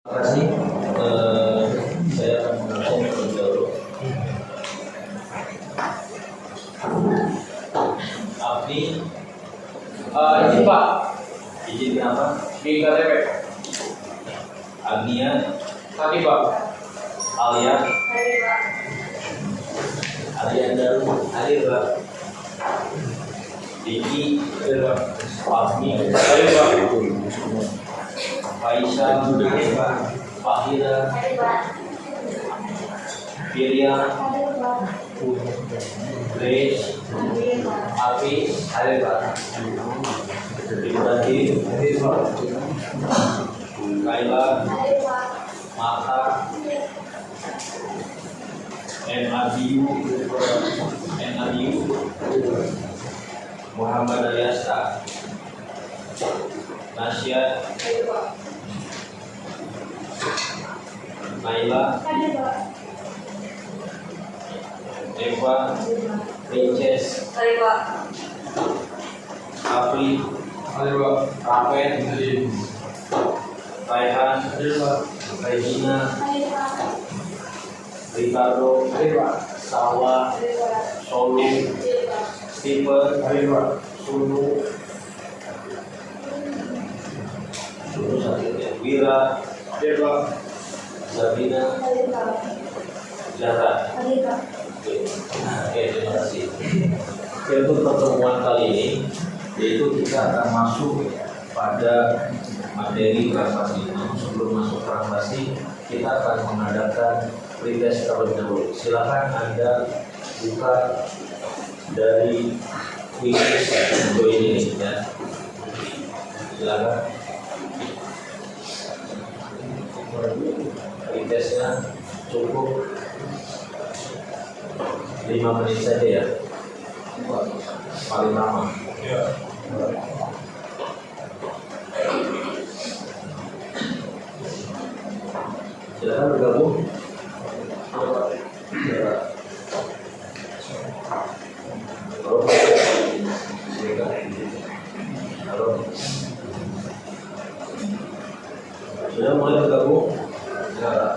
Terima kasih. Saya akan mengusung terlebih dahulu. Abdi, izin Pak. Izin kenapa? Di KTP. Agnia. Tadi Pak. Alia. Tadi Pak. Alianda. Hadir Pak. Diki. Hadir Pak. Fahmi. Hadir Pak. Faisal. Hadir Pak. Fahira. Hadir Pak. Firia. Hadir Pak. Grace. Api. Hadir Pak. Ibrahim. Hadir Pak. Kaila. Hadir Pak. Mata. NABU. Muhammad Aliasta. Nasyad. Naila. Eva. Princess. Afri. Rafen. Raihan. Regina. Ricardo. Sawa. Solu. Stephen. Sunu. Wira. Zabina. Zahra. Oke, terima kasih. Untuk pertemuan kali ini, yaitu kita akan masuk pada materi translasi. Sebelum masuk translasi, kita akan mengadakan pretest terlebih dahulu. Silakan Anda buka dari quiz video ini ya. Silakan. Pretestnya cukup 5 menit saja ya, paling lama. Silakan bergabung. Halo. Sudah mulai bergabung?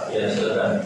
Ya, silakan.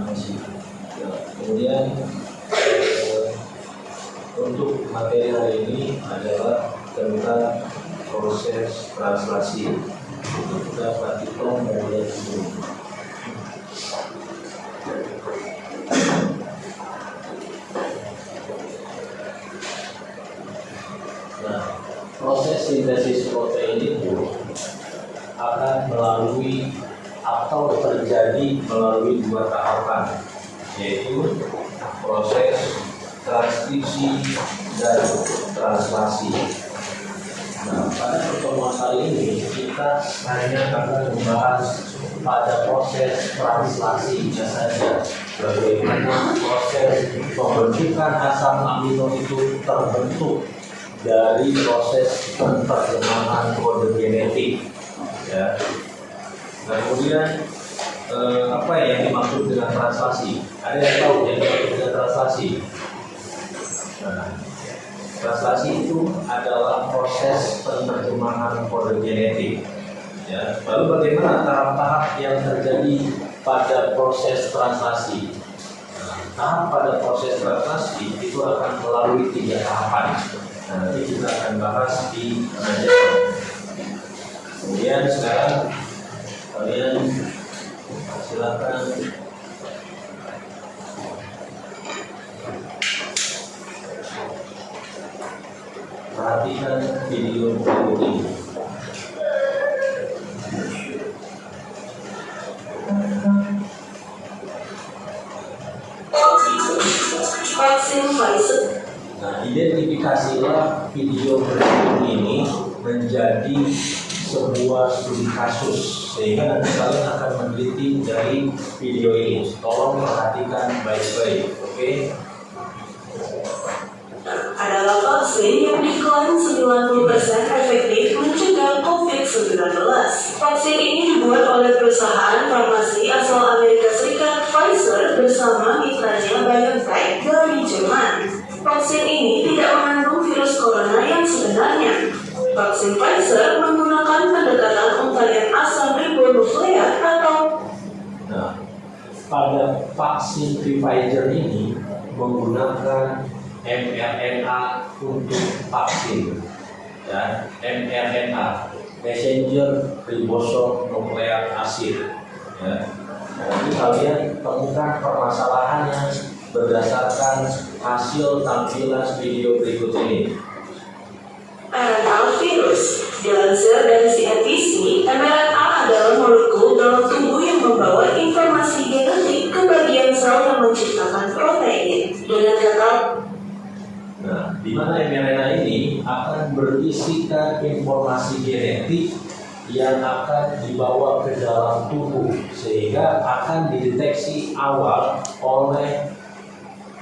Ya, kemudian untuk materi hari ini adalah tentang proses translasi. Kita perhatikan bagian ini. Nah, proses sintesis protein itu akan melalui atau terjadi melalui dua tahapan, yaitu proses transkripsi dan translasi. Nah, pada pertemuan kali ini kita hanya akan membahas pada proses translasinya saja, bagaimana proses pembentukan asam amino itu terbentuk dari proses penerjemahan kode genetik. Ya. Nah, kemudian apa yang dimaksud dengan translasi? Ada yang tahu yang dimaksud dengan translasi? Nah, translasi itu adalah proses penerjemahan kode genetik. Ya. Lalu bagaimana tahap-tahap yang terjadi pada proses translasi? Nah, tahap pada proses translasi itu akan melalui 3 tahapan. Nah, nanti kita akan bahas di pengajaran. Kemudian sekarang kalian silakan perhatikan video berikut ini. Vaksin Pfizer. Nah, identifikasilah video berikut ini menjadi sebuah studi kasus, sehingga nanti kalian akan meneliti dari video ini. Tolong perhatikan baik-baik, oke? Adalah vaksin yang diklaim 90% efektif mencegah COVID-19. Vaksin ini dibuat oleh perusahaan farmasi asal Amerika Serikat Pfizer bersama mitranya BioNTech dari Jerman. Vaksin ini tidak mengandung virus corona yang sebenarnya. Vaksin Pfizer menggunakan pendekatan untaian asam ribonukleat atau pada vaksin Pfizer ini menggunakan mRNA untuk vaksin, dan mRNA messenger ribosome nucleic acid. Ya. Nanti kalian temukan permasalahannya berdasarkan hasil tampilan video berikut ini. RNA virus. Dilansir dari CNBC, mRNA adalah molekul dalam tubuh yang membawa informasi genetik ke bagian sel yang menciptakan protein. Dengan kata, di mana mRNA ini akan berisikan informasi genetik yang akan dibawa ke dalam tubuh, sehingga akan dideteksi awal oleh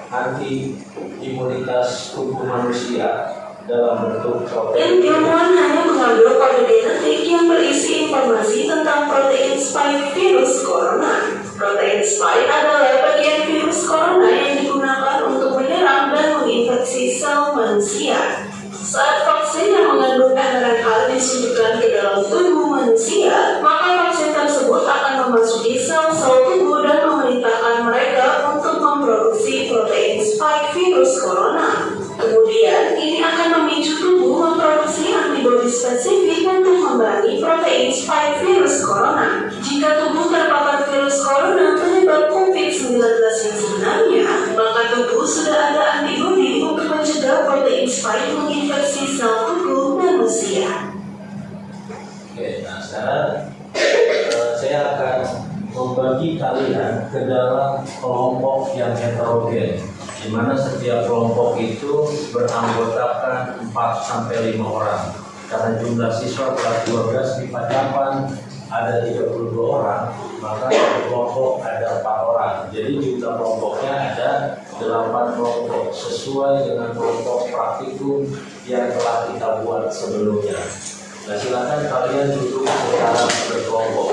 anti imunitas tubuh manusia dalam bentuk protein. ilmuwan hanya mengambil kode genetik yang berisi informasi tentang protein spike virus corona. Protein spike adalah bagian virus corona yang digunakan untuk menyerang dan menginfeksi sel manusia. Saat vaksin yang mengandung mRNA disuntikkan ke dalam tubuh manusia, maka vaksin tersebut akan memasuki sel-sel tubuh dan memerintahkan mereka untuk memproduksi protein spike virus corona. Kemudian, ini akan memicu tubuh memproduksi antibodi spesifik untuk memerangi protein spike virus corona. Jika tubuh terpapar virus corona penyebab COVID-19 yang sebenarnya, maka tubuh sudah ada antibodi untuk mencegah protein spike menginfeksi sel tubuh manusia. Oke, nah sekarang saya akan membagi kalian ke dalam kelompok yang heterogen, di mana setiap kelompok itu beranggotakan 4-5 orang. Karena jumlah siswa kelas 12 di 8 ada 32 orang, maka di kelompok ada 4 orang. Jadi jumlah kelompoknya ada 8 kelompok sesuai dengan kelompok praktikum yang telah kita buat sebelumnya. Nah, silakan kalian duduk secara berkelompok.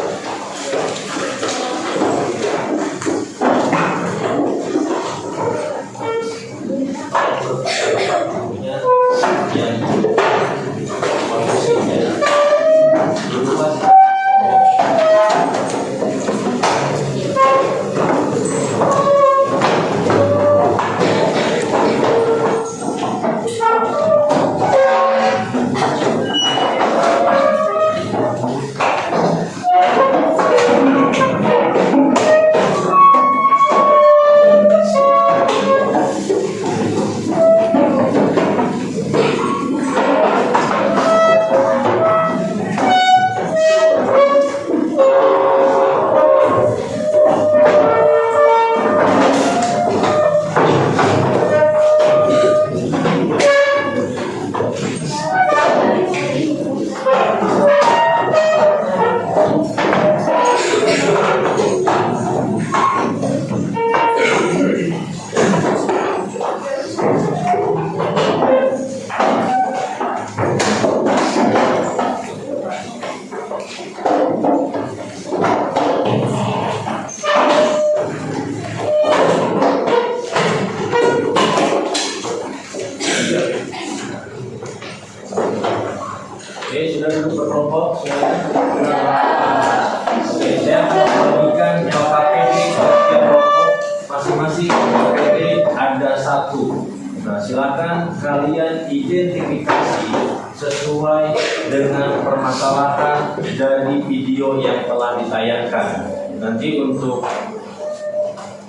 silakan kalian identifikasi sesuai dengan permasalahan dari video yang telah ditayangkan. Nanti untuk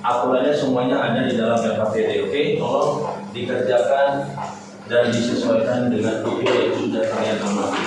aturannya semuanya ada di dalam LKPD. Oke, tolong dikerjakan dan disesuaikan dengan video yang sudah kalian amati.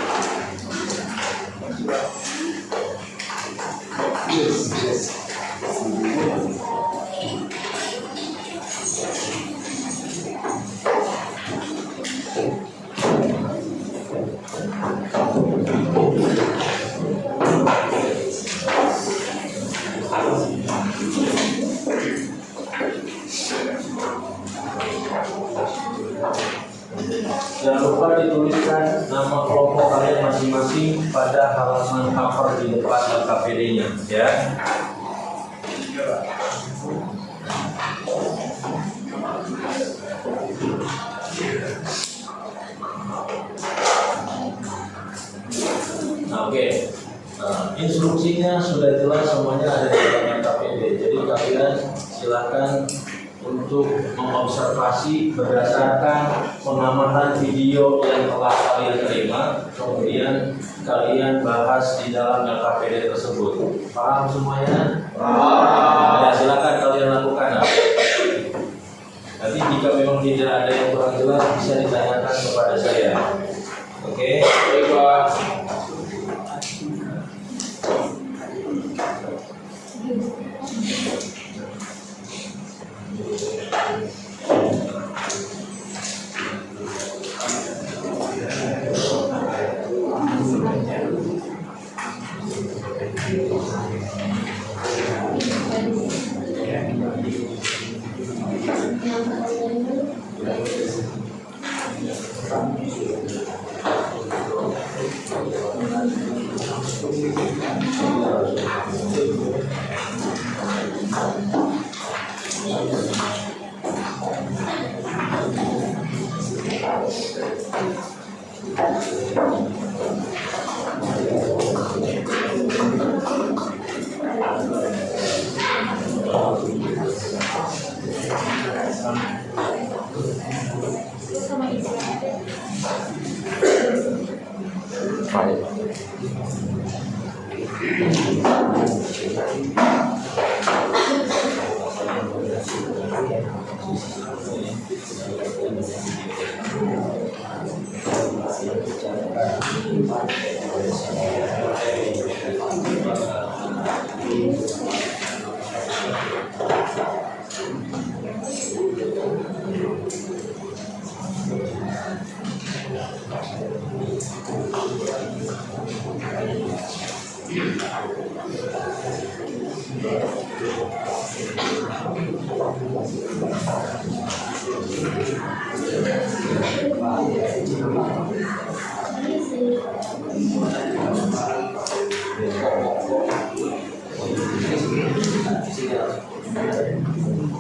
Jangan lupa dituliskan nama kelompok kalian masing-masing pada halaman cover di depan LKPD-nya, ya. Nah, oke. Instruksinya sudah jelas, semuanya ada di dalam LKPD. Jadi kalian silakan untuk mengobservasi berdasarkan pengamatan video yang telah kalian terima, kemudian kalian bahas di dalam LKPD tersebut. Paham semuanya? Paham. Ya, silakan kalian lakukan. Nanti jika memang tidak ada yang kurang jelas bisa ditanyakan kepada saya. Oke? Baik, Pak.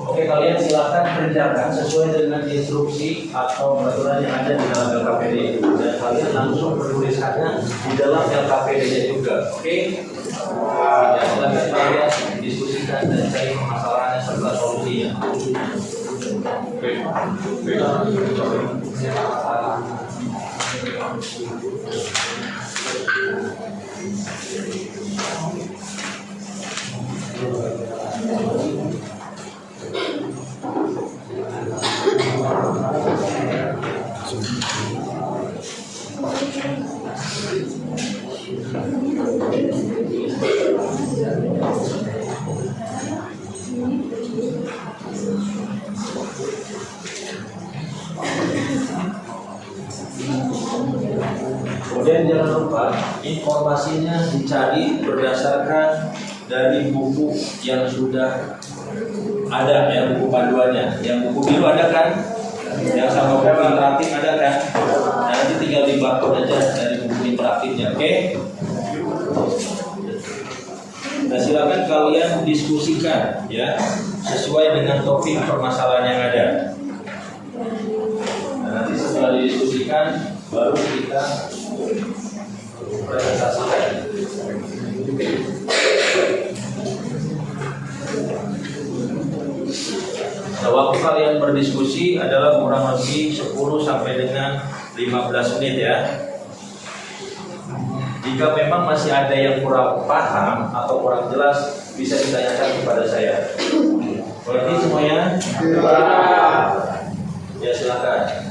Oke, kalian silakan kerjakan sesuai dengan instruksi atau peraturan yang ada di dalam LKPD dan kalian langsung menuliskannya di dalam LKPD-nya juga. Oke? Ya, silakan kalian diskusikan dan cari permasalahannya serta solusinya. Kemudian jangan lupa informasinya dicari berdasarkan dari buku yang sudah ada, ya, buku panduannya. Yang buku biru ada kan? Yang sama buku interaktif ada kan? Nah, nanti tinggal di barcode aja dari buku interaktifnya, oke? Nah, silakan kalian diskusikan, ya, sesuai dengan topik permasalahan yang ada. Nah, nanti setelah didiskusikan baru kita presentasikan. Nah, waktu kalian berdiskusi adalah kurang lebih 10 sampai dengan 15 menit ya. Jika memang masih ada yang kurang paham atau kurang jelas, bisa ditanyakan kepada saya. Berarti semuanya? Ya, silakan.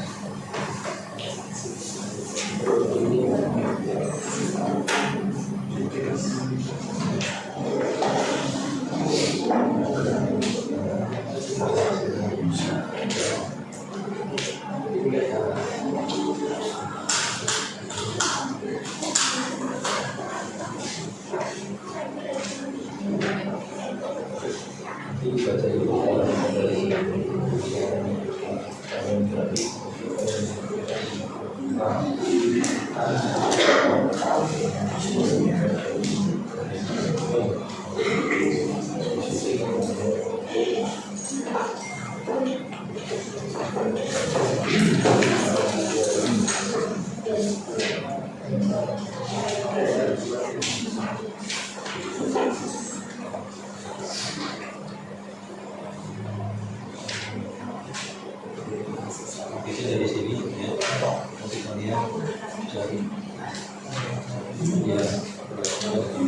Dari sini ya, nanti kalian cari ya, ada di video.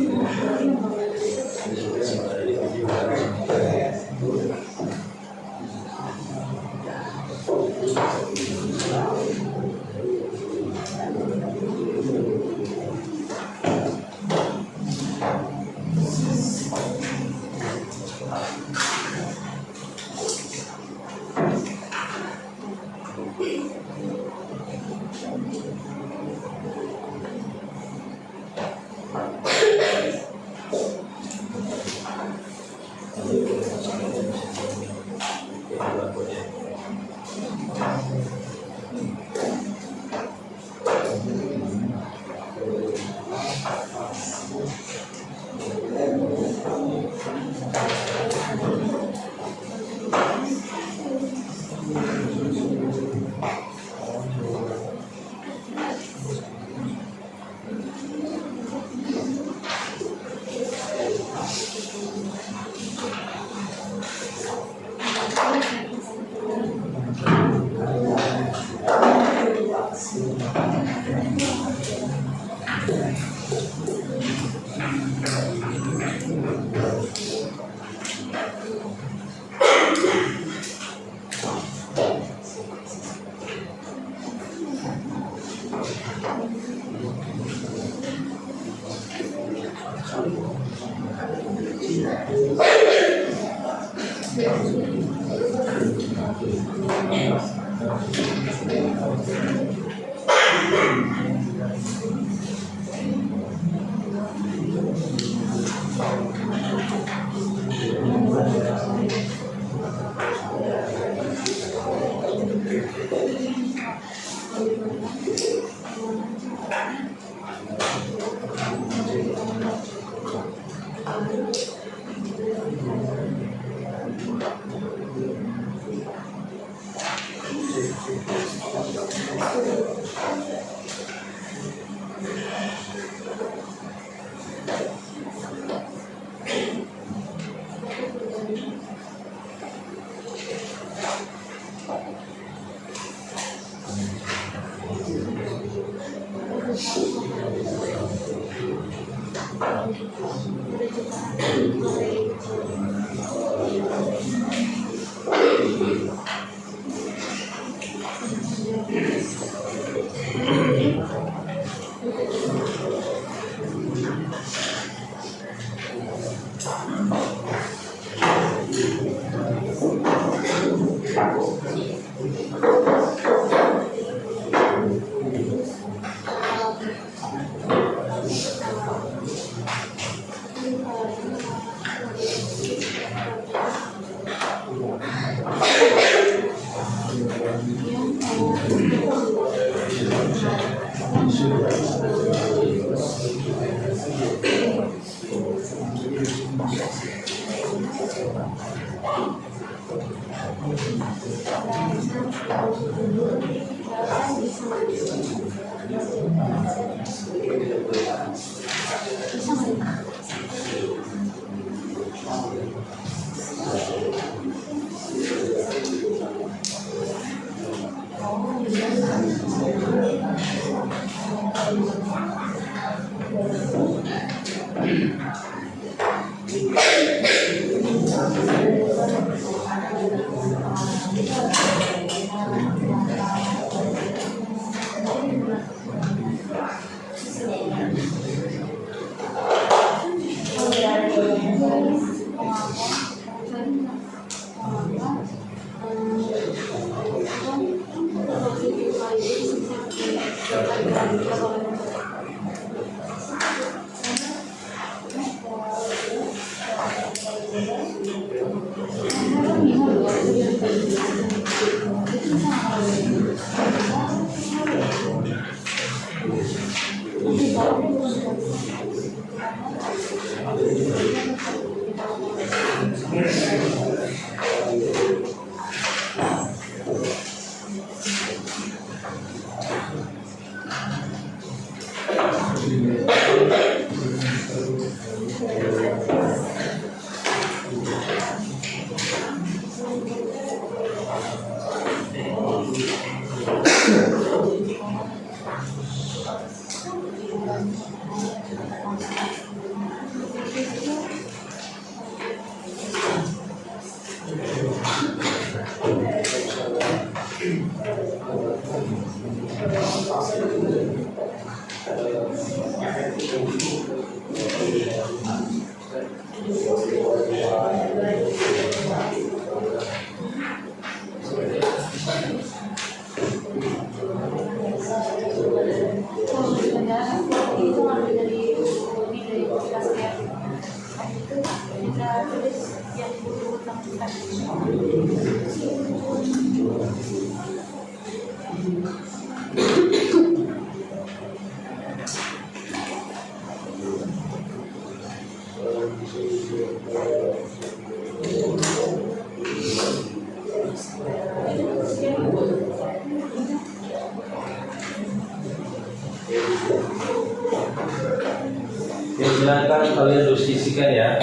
Silakan kalian diskusikan ya,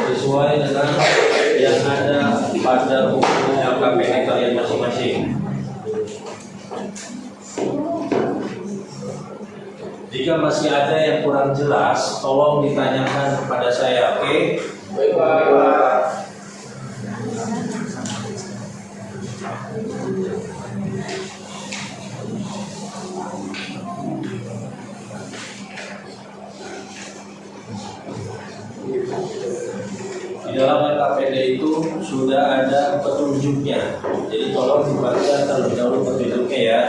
sesuai dengan yang ada pada buku LKPD kalian masing-masing. Jika masih ada yang kurang jelas, tolong ditanyakan kepada saya, oke? Baik, Pak. Di dalam LKPD itu sudah ada petunjuknya, jadi tolong dibaca terlebih dahulu petunjuknya ya.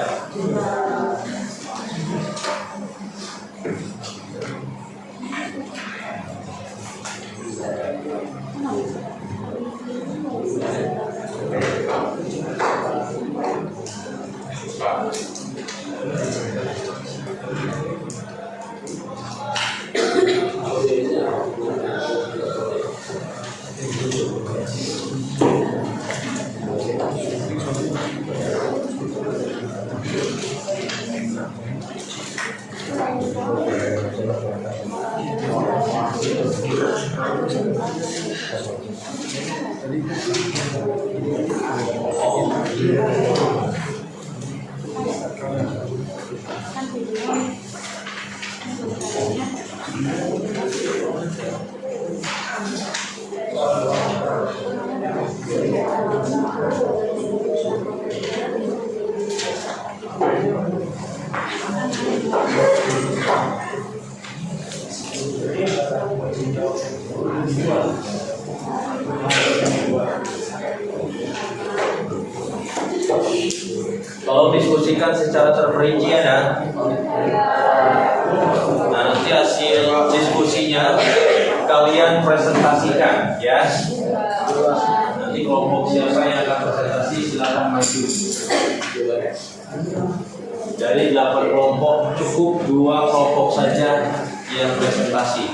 Tolong diskusikan secara terperinci ya. Nah, nanti hasil diskusinya kalian presentasikan ya. Nanti kelompok siapa yang akan presentasi silakan maju. Dari 8 kelompok cukup 2 kelompok saja yang presentasi.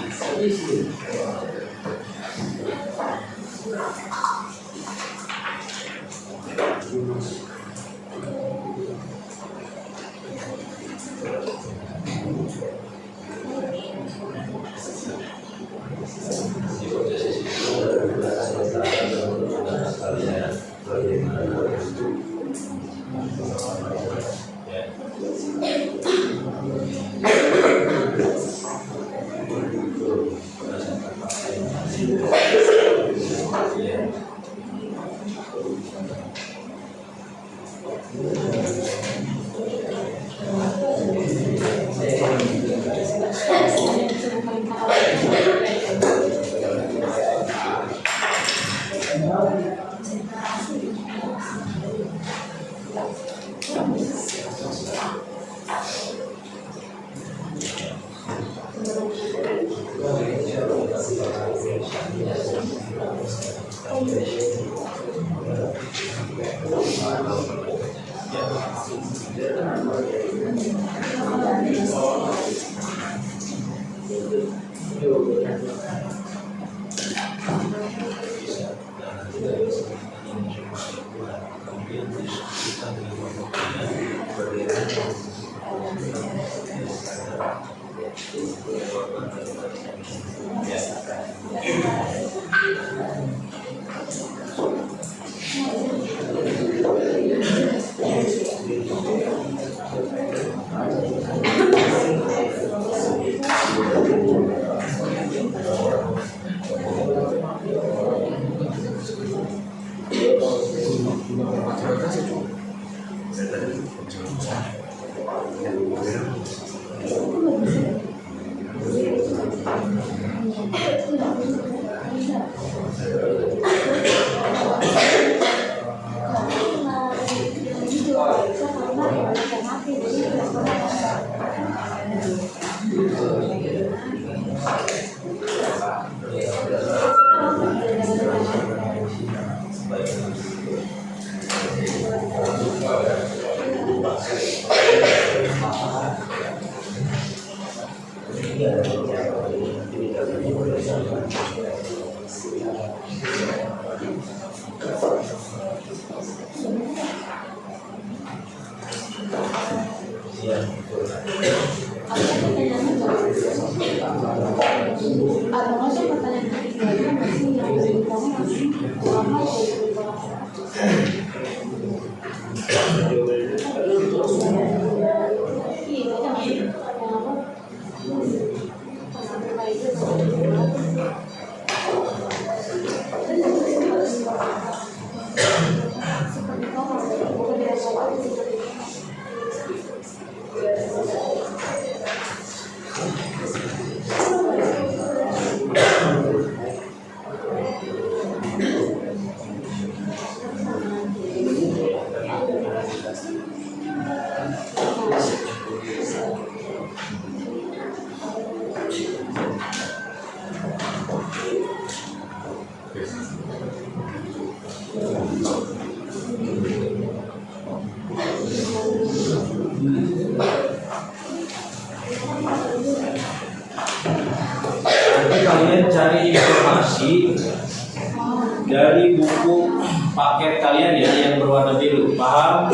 Nanti kalian cari informasi dari buku paket kalian ya yang berwarna biru, paham?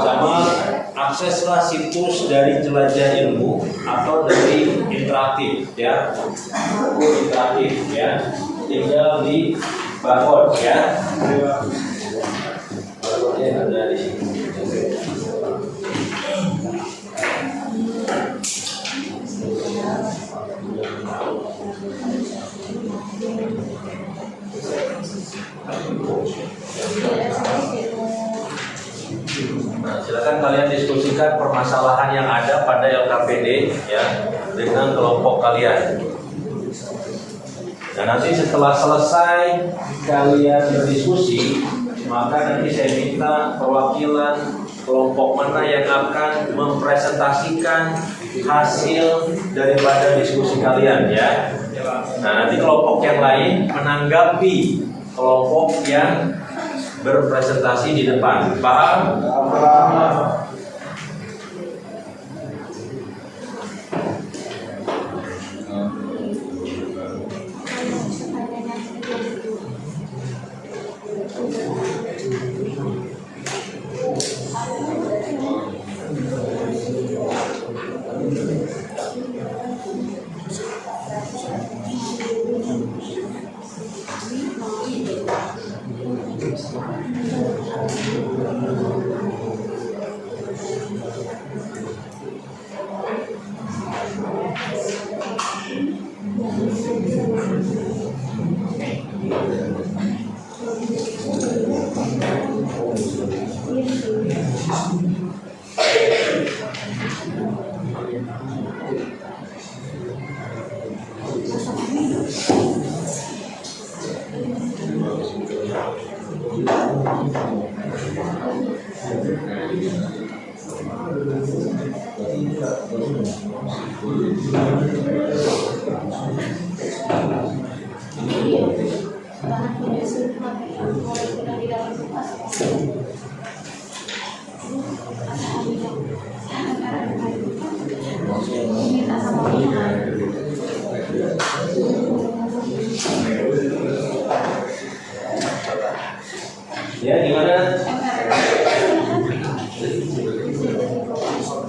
Sama akseslah situs dari Jelajah Ilmu atau dari interaktif ya, buku interaktif ya, tinggal di barcode ya. Barcode ada di sini. Nah, silakan kalian diskusikan permasalahan yang ada pada LKPD ya dengan kelompok kalian. Dan nanti setelah selesai kalian berdiskusi, maka nanti saya minta perwakilan kelompok mana yang akan mempresentasikan hasil daripada diskusi kalian ya. Nah, nanti kelompok yang lain menanggapi kelompok yang berpresentasi di depan. Paham? Ya, gimana?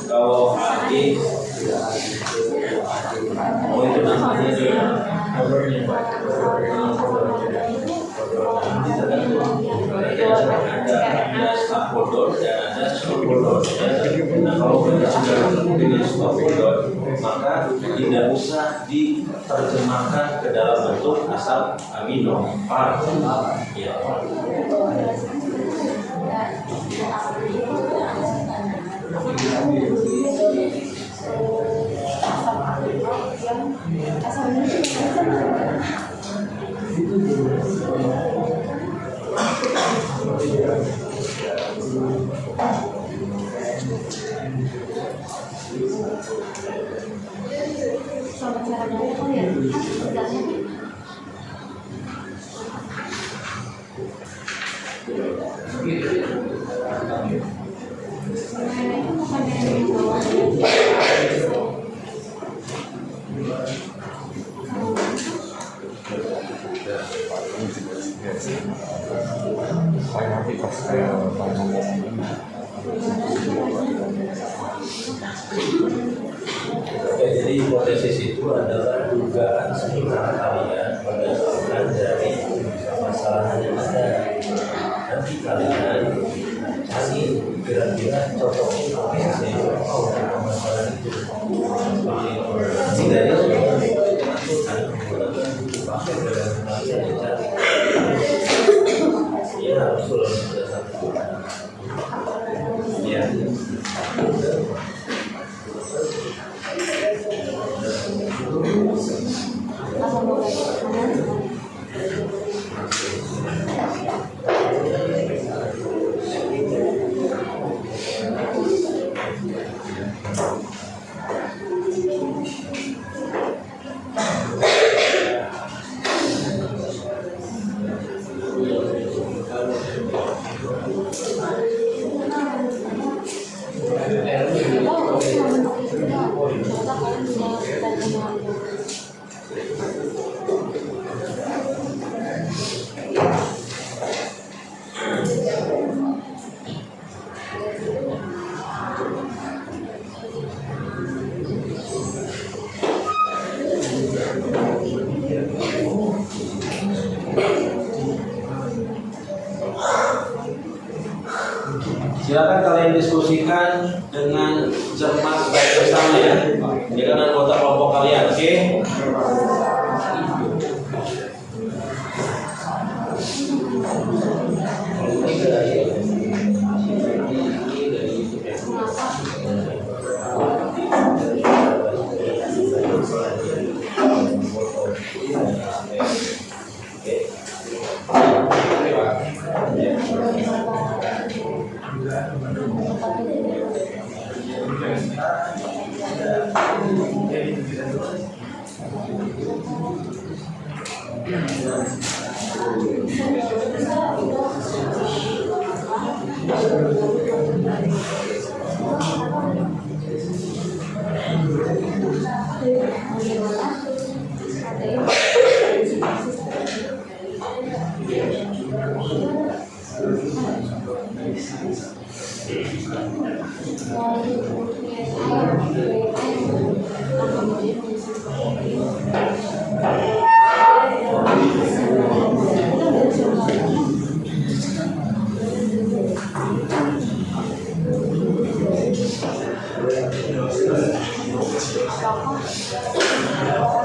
Kalau Adi, oh itu namanya dia. Ada stakeholder dan ada stakeholder. Nah, kalau kita sudah dengan stakeholder, maka tidak usah diterjemahkan ke dalam bentuk asal amino. Ya. Jadi hipotesis itu adalah dugaan sekitar kalian berdasarkan dari permasalahan yang ada. Nanti kalian cari kira-kira cocoknya apa sih permasalahan itu. Nanti dari itu pakai dalam kalian cari. Ya harus berdasarkan. Ya. Silakan kalian diskusikan dengan cermat baik bersama ya, dengan anggota kelompok kalian, oke? Thank you.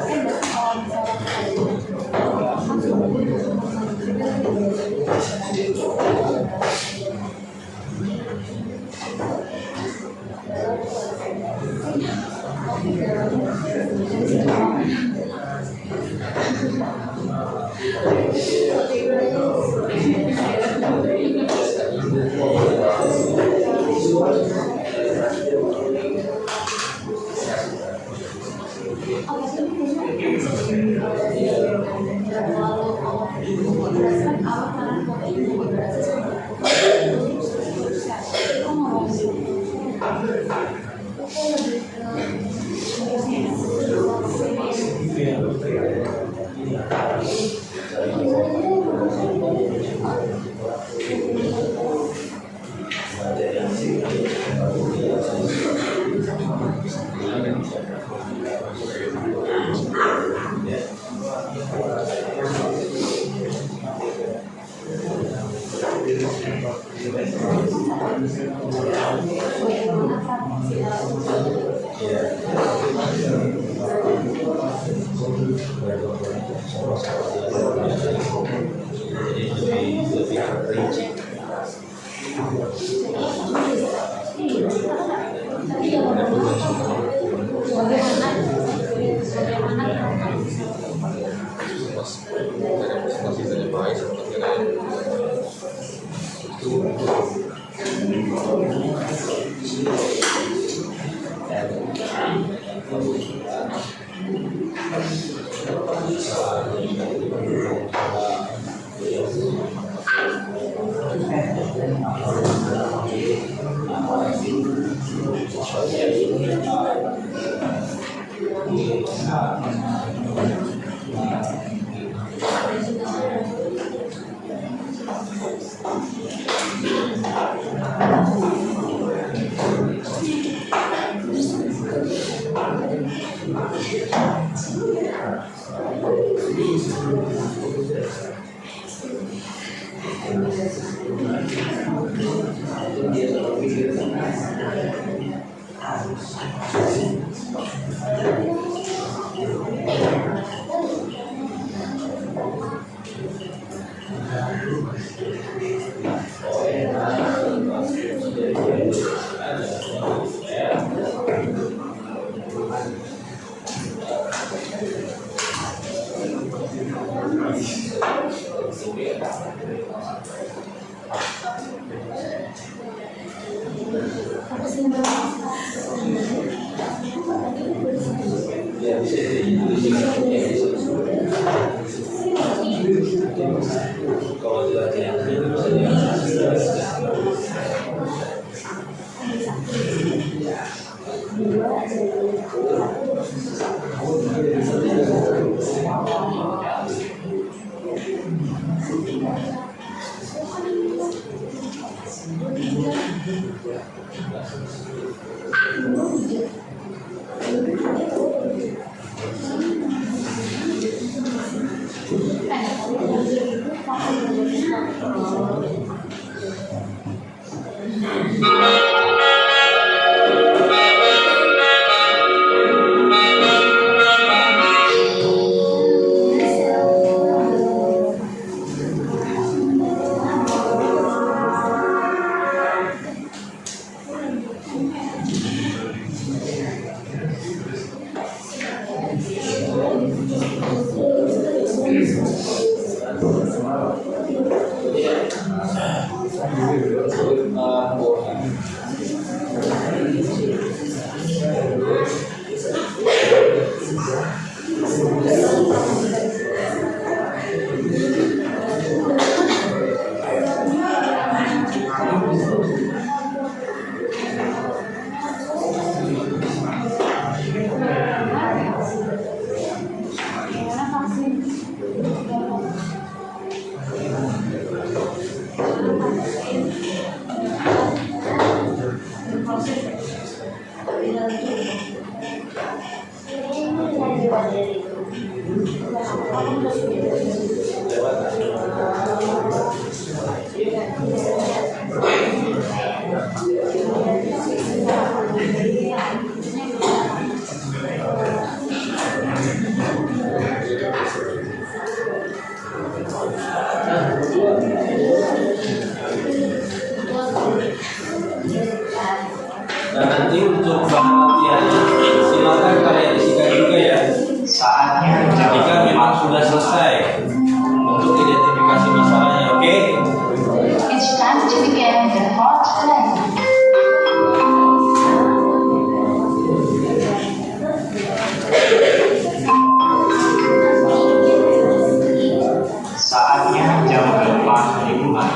Saatnya jam 8 dimulai.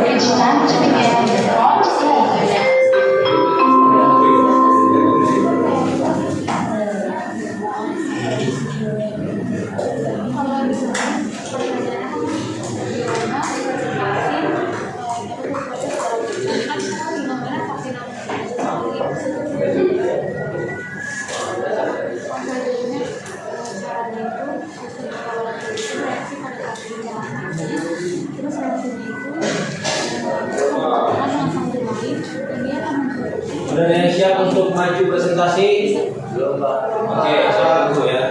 It's time to begin the front movement. Udah ada yang siap untuk maju presentasi? Belum, Pak. Oke, saya tunggu ya.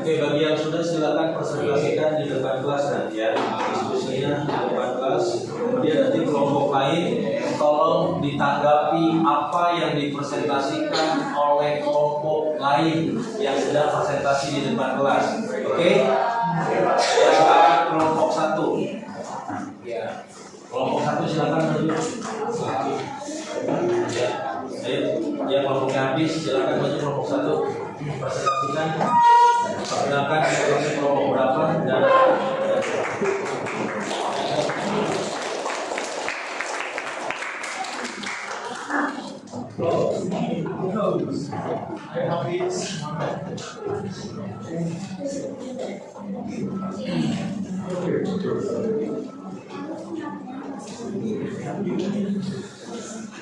Oke, bagi yang sudah silakan presentasikan di depan kelas nanti ya, diskusinya di depan kelas. Kemudian nanti kelompok lain tolong ditanggapi apa yang dipresentasikan oleh kelompok lain yang sedang presentasi di depan kelas. Oke? Ya, silakan kelompok 1. Ya. Kelompok 1 silakan maju. Ya. Ayo, ya kelompoknya habis, silakan maju kelompok 1. Presentasikan. Perkenalkan kelompok berapa dan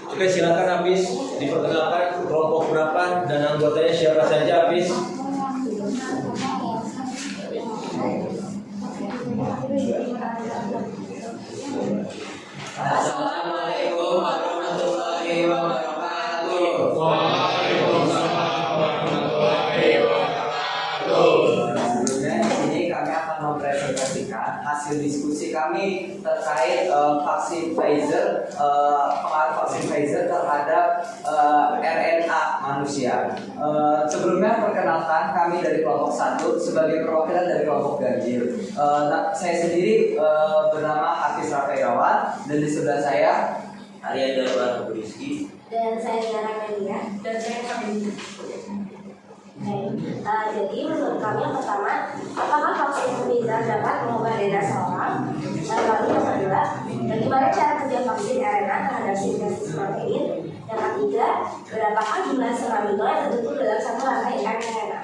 Oke, silakan habis diperkenalkan kelompok berapa dan anggotanya siapa saja habis. Assalamualaikum warahmatullahi wabarakatuh. Waalaikumsalam warahmatullahi wabarakatuh. Sebelumnya di sini kami akan mempresentasikan hasil diskusi kami terkait vaksin Pfizer, pengaruh vaksin Pfizer terhadap RNA manusia. Sebelumnya perkenalkan kami dari kelompok 1 sebagai perwakilan dari kelompok ganjil. Saya sendiri bernama Hafiz Rafayawan dan di sebelah saya Arya Darwan Rizky. Dan saya Tiara Melia. Dan saya kami. Jadi menurut kami yang pertama, apakah vaksin Pfizer dapat mengubah DNA seorang? Lalu yang kedua, bagaimana cara kerja vaksin RNA terhadap sintesis protein? Yang ketiga, berapakah jumlah sel amino yang tertutup dalam satu rantai RNA?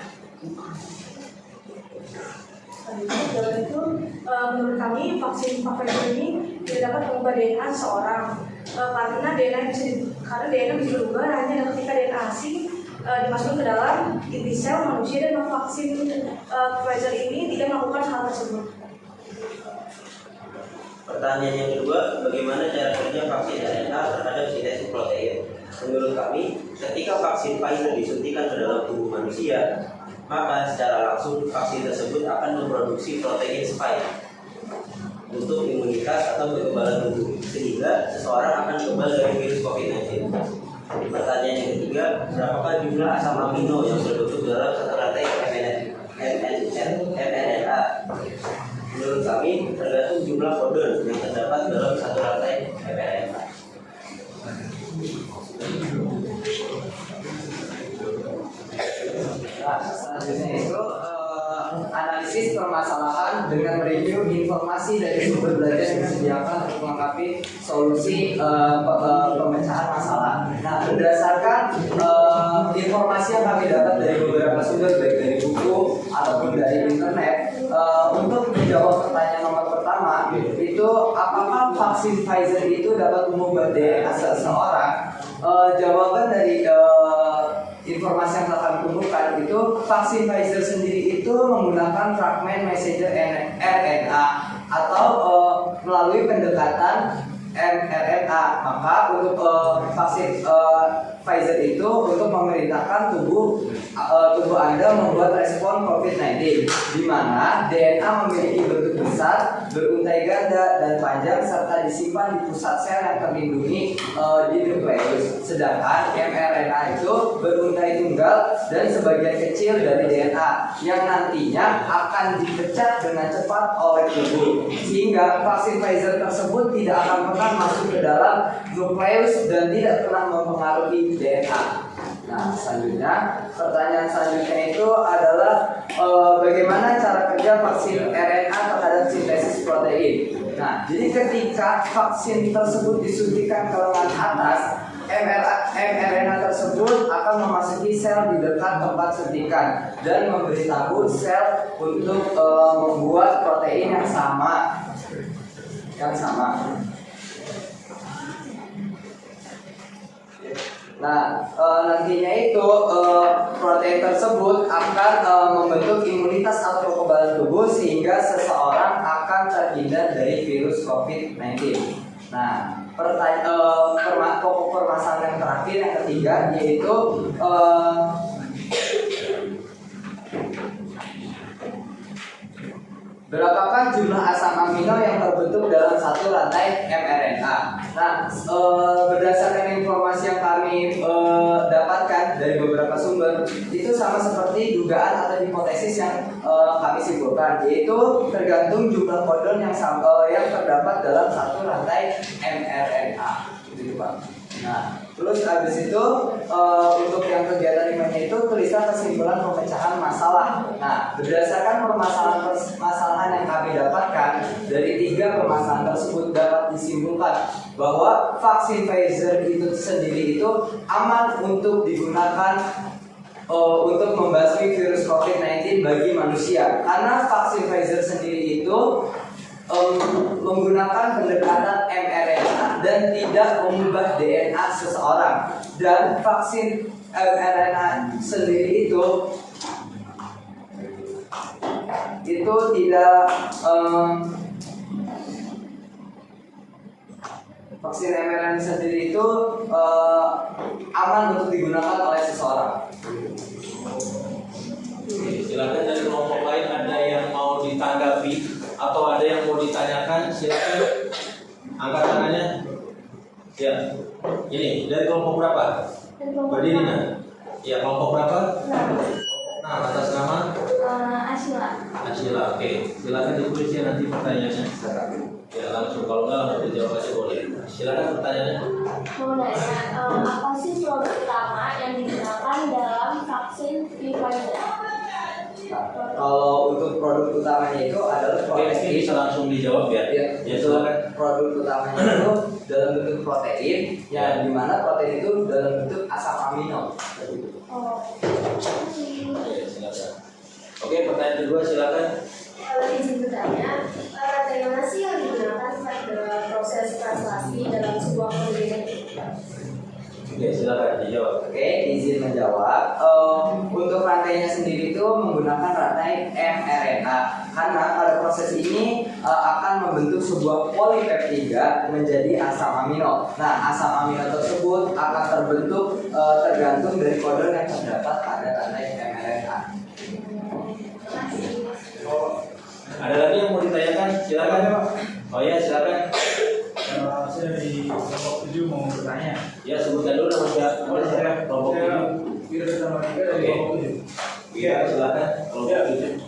Itu menurut kami vaksin Pfizer ini tidak dapat mengubah DNA seseorang karena DNA bisa berubah hanya ketika DNA asing dimasukkan ke dalam inti sel manusia dan vaksin Pfizer ini tidak melakukan hal tersebut. Pertanyaan yang kedua, bagaimana cara kerja vaksin RNA terhadap sintesis protein? Menurut kami, ketika vaksin Pfizer disuntikan ke dalam tubuh manusia, maka secara langsung vaksin tersebut akan memproduksi protein spike untuk imunitas atau kekebalan tubuh, sehingga seseorang akan kebal dari virus COVID-19. Pertanyaan yang ketiga, berapakah jumlah asam amino yang terbentuk dalam satu rantai mRNA? Menurut kami, tergantung jumlah kodon yang terdapat dalam satu rantai mRNA. Nah, selanjutnya itu analisis permasalahan dengan mereview informasi dari sumber belajar yang disediakan untuk melengkapi solusi pemecahan masalah. Nah, berdasarkan informasi yang kami dapat dari beberapa sumber baik dari buku ataupun dari internet, untuk menjawab pertanyaan nomor pertama itu apakah vaksin Pfizer itu dapat mengubah DNA seseorang? Jawaban dari informasi yang telah kami kumpulkan itu vaksin Pfizer sendiri itu menggunakan fragmen messenger RNA atau melalui pendekatan mRNA. Maka untuk vaksin Pfizer itu untuk memerintahkan tubuh Anda membuat respon COVID-19, di mana DNA memiliki bentuk besar, beruntai ganda dan panjang serta disimpan di pusat sel yang terlindungi di nukleus. Sedangkan mRNA itu beruntai tunggal dan sebagian kecil dari DNA yang nantinya akan dipecah dengan cepat oleh tubuh, sehingga vaksin Pfizer tersebut tidak akan pernah masuk ke dalam nukleus dan tidak pernah mempengaruhi DNA. Nah, selanjutnya, pertanyaan selanjutnya itu adalah bagaimana cara kerja vaksin RNA terhadap sintesis protein. Nah, jadi ketika vaksin tersebut disuntikan ke lengan atas, mRNA tersebut akan memasuki sel di dekat tempat suntikan dan memberitahu sel untuk membuat protein yang sama. Nah, nantinya itu protein tersebut akan membentuk imunitas atau kekebalan tubuh sehingga seseorang akan terhindar dari virus COVID-19. Nah, pokok permasalahan yang terakhir yang ketiga yaitu berapakah jumlah asam amino yang terbentuk dalam satu rantai mRNA? Nah, berdasarkan informasi yang kami dapatkan dari beberapa sumber, itu sama seperti dugaan atau hipotesis yang kami simpulkan, yaitu tergantung jumlah kodon yang terdapat dalam satu rantai mRNA. Gitu, Pak. Nah, terus habis itu untuk yang kegiatan limanya itu tuliskan kesimpulan pemecahan masalah. Nah, berdasarkan permasalahan yang kami dapatkan dari 3 permasalahan tersebut dapat disimpulkan bahwa vaksin Pfizer itu sendiri itu aman untuk digunakan untuk membasmi virus COVID-19 bagi manusia, karena vaksin Pfizer sendiri itu menggunakan pendekatan mRNA dan tidak mengubah DNA seseorang, dan vaksin mRNA sendiri itu tidak vaksin mRNA sendiri itu aman untuk digunakan oleh seseorang. Silakan dari kelompok lain ada yang mau ditanggapi atau ada yang mau ditanyakan, silakan angkat tangannya. Ya, ini dari kelompok berapa? Berdiri nah. Ya, kelompok berapa? Nah, atas nama Ashila. Oke, silakan ditulis ya nanti pertanyaannya. Ya, langsung, kalau enggak langsung dijawab aja boleh. Silakan pertanyaannya. Mau nanya, apa sih produk utama yang digunakan dalam vaksin Pfizer? Kalau untuk produk utamanya itu adalah protein. Bisa langsung dijawab ya. Ya, silakan. Produk utamanya itu dalam bentuk protein, yang dimana protein itu dalam bentuk asam amino. Oke, silakan. Oke, pertanyaan kedua silakan. Kalau izin bertanya, bagaimana sih yang digunakan pada proses translasi dalam sebuah protein? Oke, silakan dijawab. Oke, izin menjawab. Untuk rantainya sendiri itu menggunakan rantai mRNA, karena pada proses ini akan membentuk sebuah polipeptida menjadi asam amino. Nah, asam amino tersebut akan terbentuk tergantung dari kodon yang terdapat pada rantai mRNA. Ada lagi yang mau ditanyakan? Silakan. Oh ya, silakan. Saya dari kelompok 7 mau bertanya. Ya, sebutkan dulu nama siapa. Boleh saya kelompok 7. Kita bersama kita dari kelompok 7. Iya, silakan. Kelompok 7.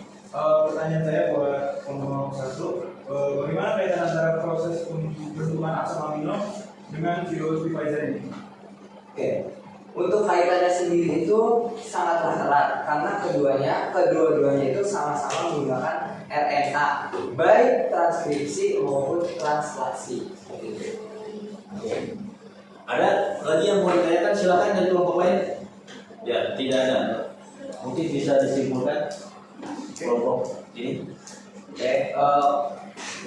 Pertanyaan saya buat kelompok 1, bagaimana kaitan antara proses pembentukan asam amino dengan virus Pfizer ini? Oke. Untuk kaitannya sendiri itu sangatlah erat, karena kedua-duanya itu sama-sama menggunakan RNA, baik transkripsi maupun translasi. Ada lagi yang mau ditanyakan? Silakan dari kelompok lain. Ya, tidak ada. Mungkin bisa disimpulkan kelompok ini. Oke,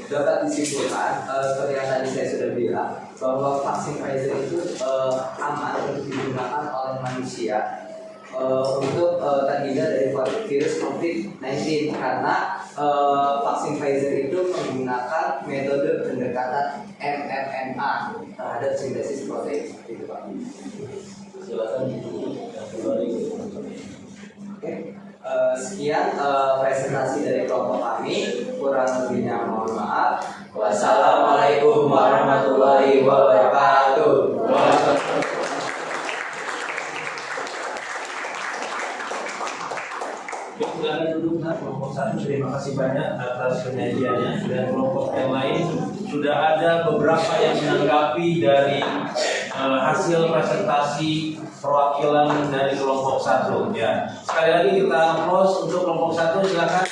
dapat disimpulkan seperti yang tadi saya sudah bilang bahwa vaksin Pfizer itu aman untuk digunakan oleh manusia untuk terhindar dari virus COVID-19, karena vaksin Pfizer itu menggunakan metode pendekatan mRNA terhadap sintesis protein. Gitu, Pak. Silakan kembali. Oke, sekian presentasi dari kelompok kami. Kurang lebihnya mohon maaf. Wassalamualaikum warahmatullahi wabarakatuh. Silakan duduk kelompok 1. Terima kasih banyak atas penyajiannya, dan kelompok yang lain sudah ada beberapa yang menanggapi dari hasil presentasi perwakilan dari kelompok 1. Ya, sekali lagi kita close untuk kelompok 1. Silakan.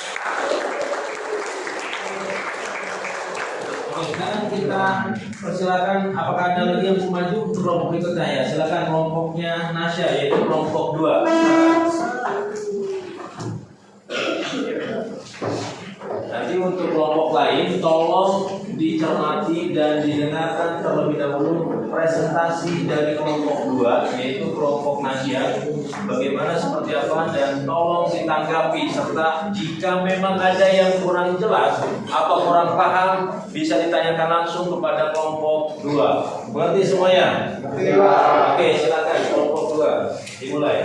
Oke, sekarang kita persilakan, apakah ada lagi yang mau maju untuk kelompok berikutnya ya? Silakan kelompoknya Nasya, yaitu kelompok 2. Nanti untuk kelompok lain tolong dicermati dan didengarkan terlebih dahulu presentasi dari kelompok 2, yaitu kelompok Nasya, bagaimana seperti apa, dan tolong ditanggapi, serta jika memang ada yang kurang jelas atau kurang paham bisa ditanyakan langsung kepada kelompok 2. Mengerti semuanya? Oke, silakan kelompok 2 dimulai.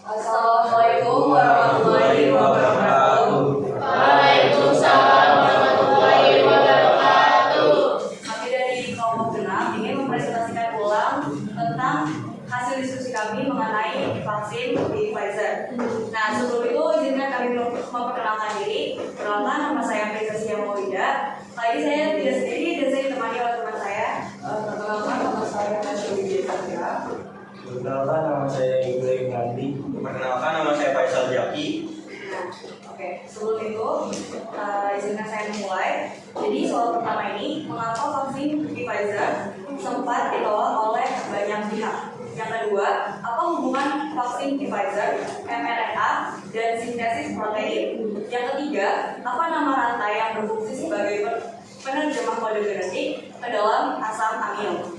Assalamualaikum warahmatullahi wabarakatuh. Waalaikumsalam warahmatullahi wabarakatuh. Kami dari kelompok genap ingin mempresentasikan ulang tentang hasil diskusi kami mengenai vaksin di Pfizer. Nah, sebelum itu izinkan kami memperkenalkan diri. Perkenalkan, nama saya Prizia Mauida. Kali ini saya tidak sendiri dan saya ditemani oleh teman saya. Perkenalkan, nama saya Nasya Widya. Perkenalkan, nama saya Ibrahim Gandhi. Perkenalkan, nama saya Faisal Jaki. Nah, oke. Sebelum itu, izinkan saya memulai. Jadi soal pertama ini, mengapa vaksin Pfizer sempat ditolak oleh banyak pihak? Yang kedua, apa hubungan vaksin Pfizer, mRNA, dan sintesis protein? Yang ketiga, apa nama rantai yang berfungsi sebagai penerjemah kode genetik ke dalam asam amino?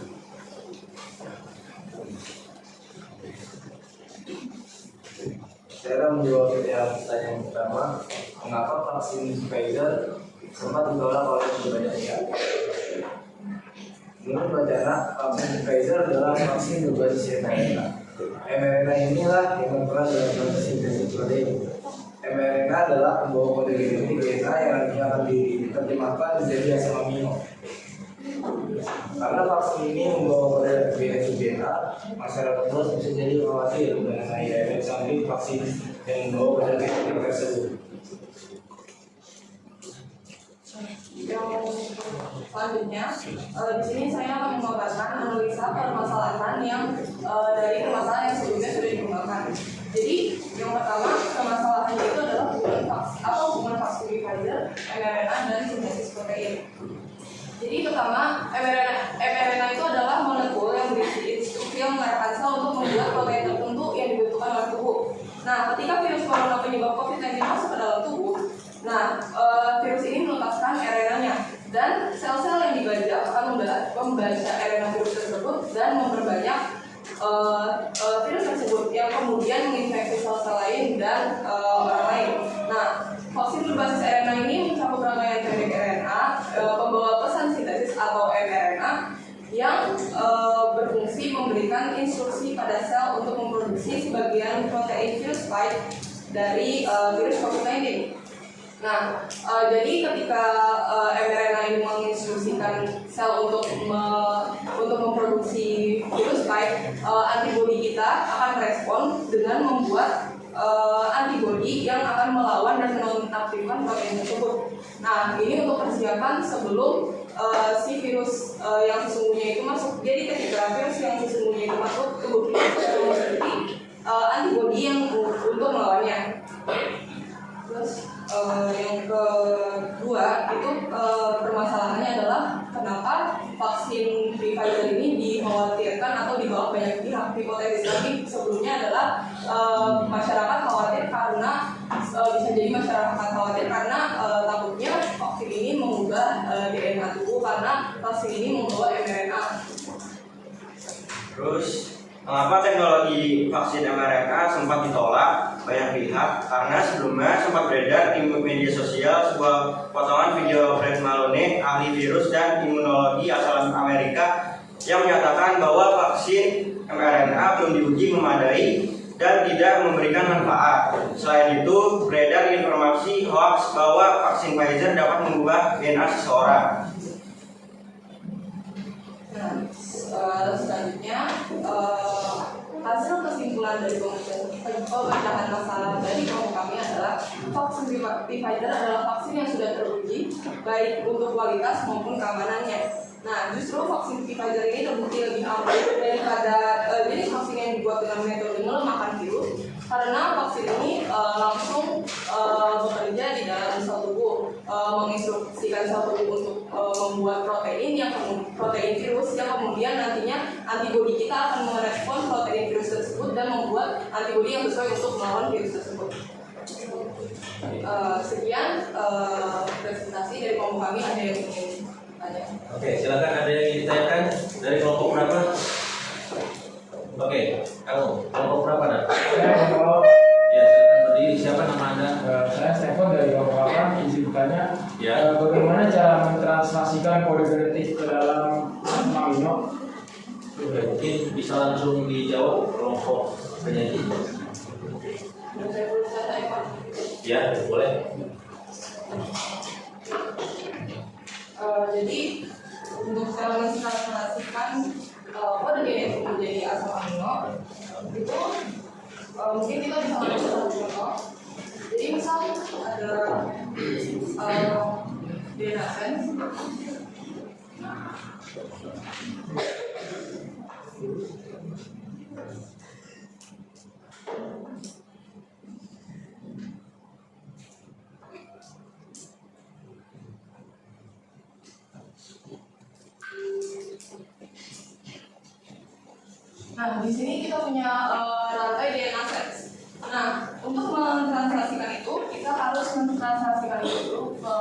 Saya akan menjawab pertanyaan pertama, mengapa vaksin Pfizer sempat ditolak oleh banyak pihak? Menurut wacana, vaksin Pfizer adalah vaksin berbasis mRNA. mRNA inilah yang berperan dalam proses sintesis protein. mRNA adalah pembawa kode genetik DNA yang nantinya akan diterjemahkan menjadi asam amino. Karena vaksin ini membawa kode genetik DNA, masyarakat luas bisa jadi khawatir mengenai efek samping vaksin yang membawa kode genetik tersebut. Yang selanjutnya, di sini saya akan memaparkan analisa permasalahan yang dari permasalahan yang sebelumnya sudah dikembangkan. Jadi, yang pertama permasalahannya itu adalah hubungan vaksin Pfizer, mRNA, dan sintesis protein. Jadi pertama, mRNA itu adalah molekul yang berisi instruksi yang mengarahkan sel untuk membuat protein tertentu yang dibutuhkan oleh tubuh. Nah, ketika virus corona penyebab COVID-19 masuk ke dalam tubuh, virus ini melepaskan RNA-nya, dan sel-sel yang dibajak akan membaca RNA virus tersebut dan memperbanyak virus tersebut yang kemudian menginfeksi sel-sel lain dan orang lain. Nah, vaksin berbasis RNA ini mencakup rangkaian pendek RNA pembawa pesan sintesis atau mRNA yang berfungsi memberikan instruksi pada sel untuk memproduksi sebagian protein virus spike dari virus COVID-19. Nah, jadi ketika mRNA ini menginstruksikan sel untuk memproduksi virus spike, antibodi kita akan merespon dengan membuat antibodi yang akan melawan dan menonaktifkan protein tersebut. Nah, ini untuk persiapan sebelum si virus yang sesungguhnya itu masuk. Jadi ketika virus yang sesungguhnya itu masuk, tubuh kita sudah memiliki antibodi yang untuk melawannya. Terus yang kedua itu permasalahannya adalah kenapa vaksin Pfizer ini dikhawatirkan atau dibawa banyak pihak. Hipotesis lagi sebelumnya adalah masyarakat khawatir karena bisa jadi masyarakat khawatir karena takutnya vaksin ini mengubah DNA tubuh karena vaksin ini membawa mRNA. Terus, mengapa teknologi vaksin mRNA sempat ditolak banyak pihak? Karena sebelumnya sempat beredar di media sosial sebuah potongan video Fred Malone, ahli virus dan imunologi asal Amerika, yang menyatakan bahwa vaksin mRNA belum diuji memadai dan tidak memberikan manfaat. Selain itu, beredar informasi hoax bahwa vaksin Pfizer dapat mengubah DNA seseorang. Nah, selanjutnya hasil kesimpulan dari pemecahan masalah dari kelompok kami adalah vaksin Pfizer adalah vaksin yang sudah teruji baik untuk kualitas maupun keamanannya. Nah, justru vaksin Pfizer ini terbukti lebih aman daripada jenis vaksin yang dibuat dengan metode melemahkan virus, karena vaksin ini langsung bekerja di dalam sel tubuh, menginstruksikan sel tubuh untuk membuat protein virus yang kemudian nantinya antibodi kita akan merespon protein virus tersebut dan membuat antibodi yang sesuai untuk melawan virus tersebut. Sekian presentasi dari kelompok kami. Ada yang ingin tanya? Oke, silakan, ada yang ingin ditanyakan dari kelompok berapa? Oke, kamu kelompok berapa dah? Ya, silakan berdiri. Siapa nama Anda? Saya Stefan dari kelompok 8. Izin bertanya, Ya. bagaimana cara mentranslasikan kode genetik ke dalam amino? Oke, mungkin bisa langsung dijawab kelompok penyaji. Ya, boleh. Jadi untuk cara mentranslasikan kode genetik menjadi asam amino itu mungkin kita bisa mengambil satu contoh. Jadi misal ada DNA sense. Nah, di sini kita punya rantai DNA sense. Nah, untuk mentranslasikan itu, kita harus mentranslasikan itu ke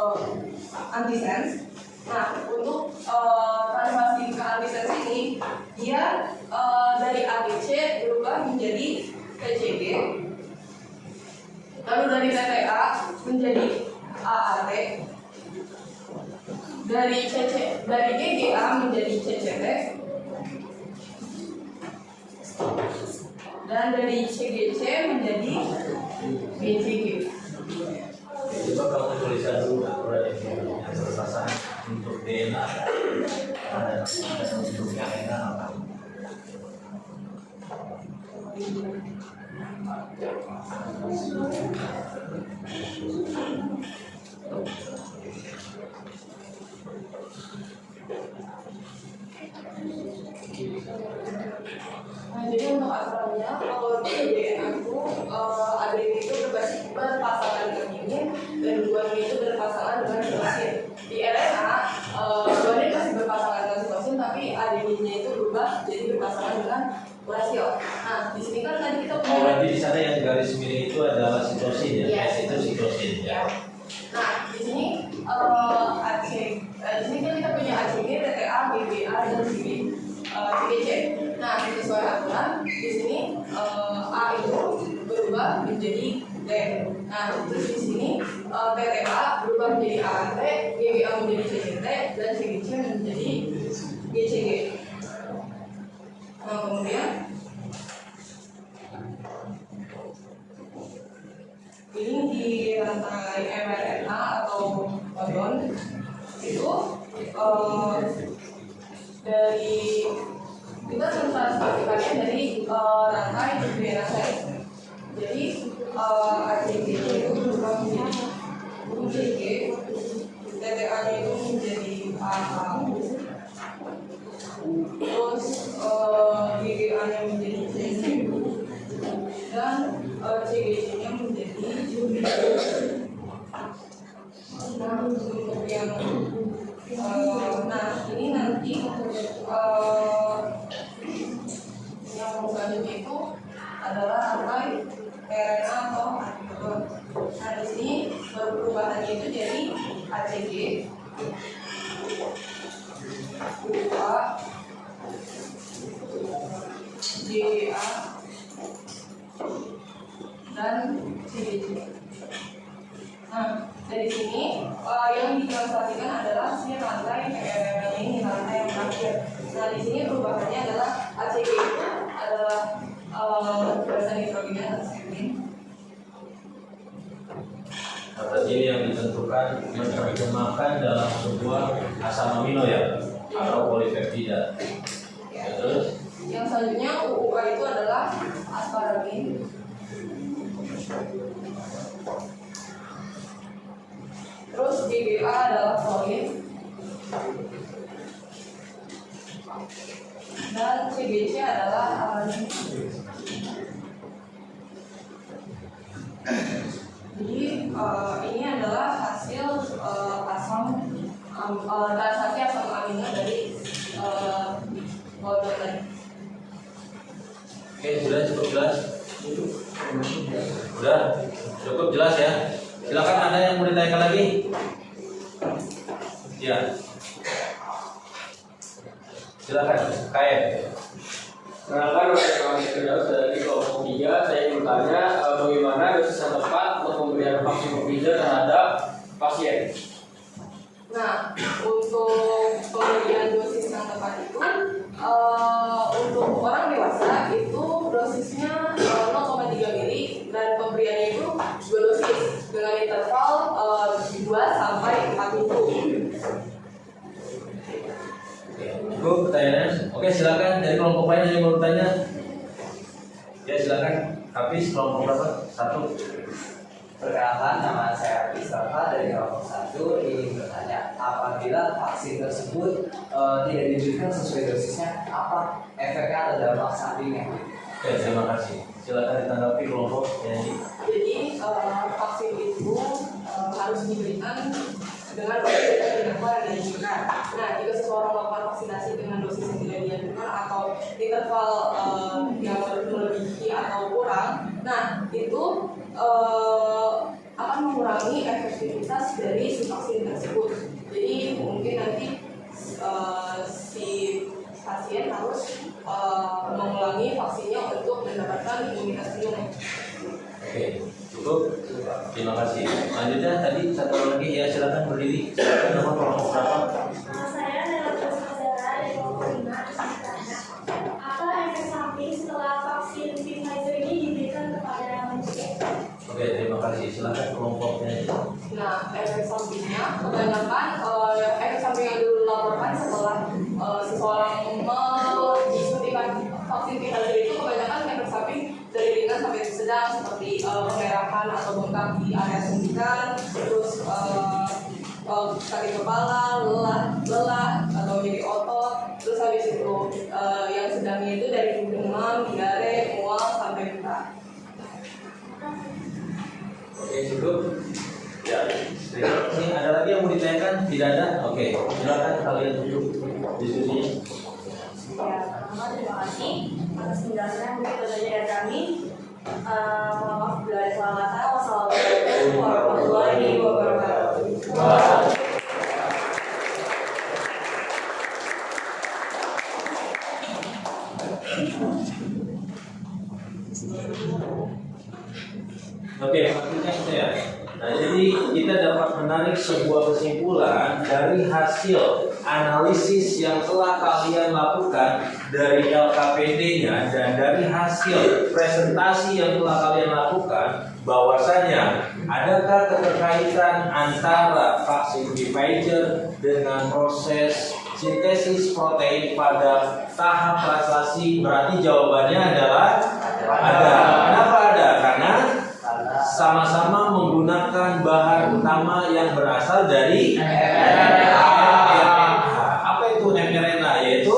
antisense. Nah, untuk translasi ke antisense ini, dia dari AGC berubah menjadi TCG, lalu dari TTA menjadi AAT, dari GGA menjadi CCT, dan dari CGC menjadi BCG. Coba kamu tuliskan dulu aturan yang terpasang untuk DNA ada untuk yang DNA apa? Nah, jadi untuk aturannya, kalau di DNA itu adenin itu berpasangan dengan ini dan guanin itu berpasangan dengan sitosin. Di RNA, guanin masih berpasangan dengan sitosin, tapi adeninnya itu berubah jadi berpasangan dengan urasil. Nah, di sini kan tadi kita punya. Berarti di sana yang garis miring itu adalah sitosin ya? Iya. S itu sitosin ya. Nah, di sini di sini kan kita punya ACG, TTA, GGA, dan CGC. Nah, sesuai aturan di sini A itu berubah menjadi D. Nah, terus di sini TTA berubah menjadi AAT, GGA menjadi CCT, dan CGC menjadi GCG. Nah, kemudian ini di rantai mRNA atau odon itu dari kita translasikannya dari rantai DNA sense. Jadi ACG itu berubah menjadi UCG, TTA-nya itu menjadi AA, terus GGA-nya menjadi CC, dan CGC-nya menjadi nah, untuk yang ini nanti yang selanjutnya itu adalah rantai RNA atau antibody. Nah, di sini perubahannya itu jadi ACG berubah GA dan CGC. Nah, dari sini yang ditranslasikan adalah si rantai mRNA ini, rantai yang terakhir. Nah, di sini perubahannya adalah ACG itu adalah berdasarkan nitrogennya asetin. Berarti ini yang ditentukan menerjemahkan dalam sebuah asam amino ya, atau polipeptida. Terus Yang selanjutnya UUK itu adalah asparamin. Terus GGA adalah fluorin. Dan CBC adalah alanin. Jadi ini adalah hasil transaksi asam amino dari model tadi. oke, sudah cukup jelas? Sudah cukup jelas ya. Silakan ada yang mau ditanyakan lagi? Ya. Silakan, KM. Perkenalkan, saya Firdaus dari kelompok 3. Saya ingin bertanya bagaimana dosis yang tepat untuk pemberian vaksin Pfizer terhadap pasien. Nah, untuk pemberian dosis yang tepat itu untuk orang dewasa itu dosisnya 0,3 mili dan pemberiannya itu 2 dosis dengan interval 2 sampai 4 minggu. Cukup pertanyaannya? Oke, silakan dari kelompok lain yang mau bertanya. Ya, silakan. Hafiz, kelompok berapa? 1. Perkenalkan, nama saya Hafiz Rafa dari kelompok 1. Ingin bertanya, apabila vaksin tersebut tidak diberikan sesuai dosisnya, apa efeknya atau dampak sampingnya? Oke, terima kasih. Silakan ditanggapi kelompok yang Jadi vaksin itu harus diberikan dengan dosis yang tidak dianjurkan. Nah, jika seseorang melakukan vaksinasi dengan dosis yang tidak dianjurkan atau interval yang melebihi atau kurang, nah itu akan mengurangi efektivitas dari si vaksin tersebut. Jadi mungkin nanti si pasien harus mengulangi vaksinnya untuk mendapatkan imunitas penuh. Oke, cukup. Terima kasih. Selanjutnya tadi satu lagi ya, silakan berdiri. Silakan nama kelompok berapa? Saya adalah Pusmazara dari kelompok 5. Apa efek samping setelah vaksin Pfizer ini diberikan kepada manusia? Oke, terima kasih. Silakan kelompoknya. Nah, efek sampingnya kebanyakan efek samping yang dilaporkan setelah seseorang disuntikan vaksin Pfizer itu kebanyakan efek samping dari ringan sampai sedang seperti kemerahan atau bengkak di area suntikan, terus sakit kepala, lelah atau nyeri otot, terus habis itu yang sedangnya itu dari demam, diare, mual sampai muntah. Oke, cukup. Ya, ini ada lagi yang mau ditanyakan? Tidak ada? Oke, silakan kalian tutup diskusinya. Ya, pertama terima kasih atas penjelasan mungkin dari kami. Mohon maaf bila ada salah kata. Wassalamualaikum warahmatullahi wabarakatuh. Oke, maksudnya itu ya. Nah, jadi kita dapat menarik sebuah kesimpulan dari hasil analisis yang telah kalian lakukan dari LKPD-nya dan dari hasil presentasi yang telah kalian lakukan, bahwasanya adakah keterkaitan antara vaksin Pfizer dengan proses sintesis protein pada tahap translasi? Berarti jawabannya adalah ada. Kenapa ada? Karena sama-sama menggunakan bahan utama yang berasal dari mRNA. Apa itu mRNA? Yaitu